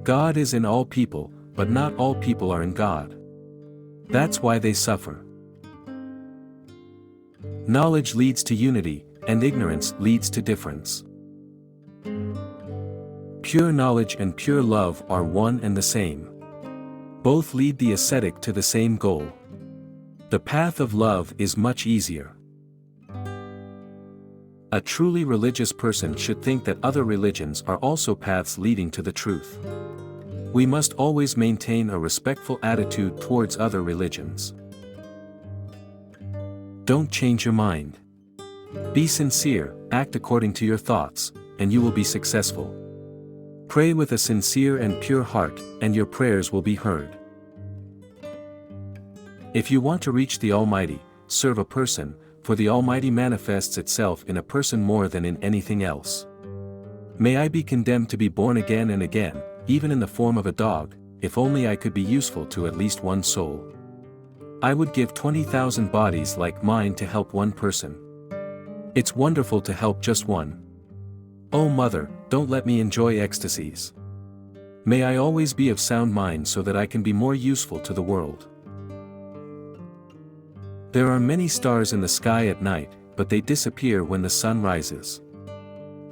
God is in all people, but not all people are in God. That's why they suffer. Knowledge leads to unity, and ignorance leads to difference. Pure knowledge and pure love are one and the same. Both lead the ascetic to the same goal. The path of love is much easier. A truly religious person should think that other religions are also paths leading to the truth. We must always maintain a respectful attitude towards other religions. Don't change your mind. Be sincere, act according to your thoughts, and you will be successful. Pray with a sincere and pure heart, and your prayers will be heard. If you want to reach the Almighty, serve a person, for the Almighty manifests itself in a person more than in anything else. May I be condemned to be born again and again, even in the form of a dog, if only I could be useful to at least one soul. I would give 20,000 bodies like mine to help one person. It's wonderful to help just one. Oh Mother, don't let me enjoy ecstasies. May I always be of sound mind so that I can be more useful to the world. There are many stars in the sky at night, but they disappear when the sun rises.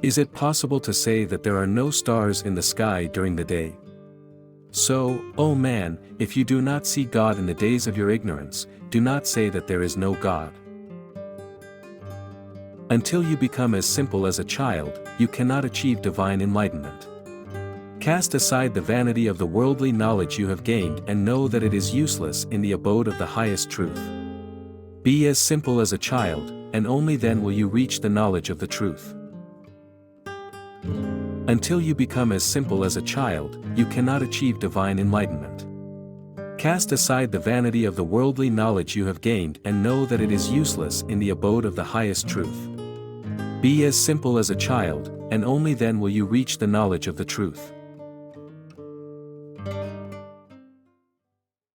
Is it possible to say that there are no stars in the sky during the day? So, O man, if you do not see God in the days of your ignorance, do not say that there is no God. Until you become as simple as a child, you cannot achieve divine enlightenment. Cast aside the vanity of the worldly knowledge you have gained and know that it is useless in the abode of the highest truth. Be as simple as a child, and only then will you reach the knowledge of the truth. Until you become as simple as a child, you cannot achieve divine enlightenment. Cast aside the vanity of the worldly knowledge you have gained and know that it is useless in the abode of the highest truth. Be as simple as a child, and only then will you reach the knowledge of the truth.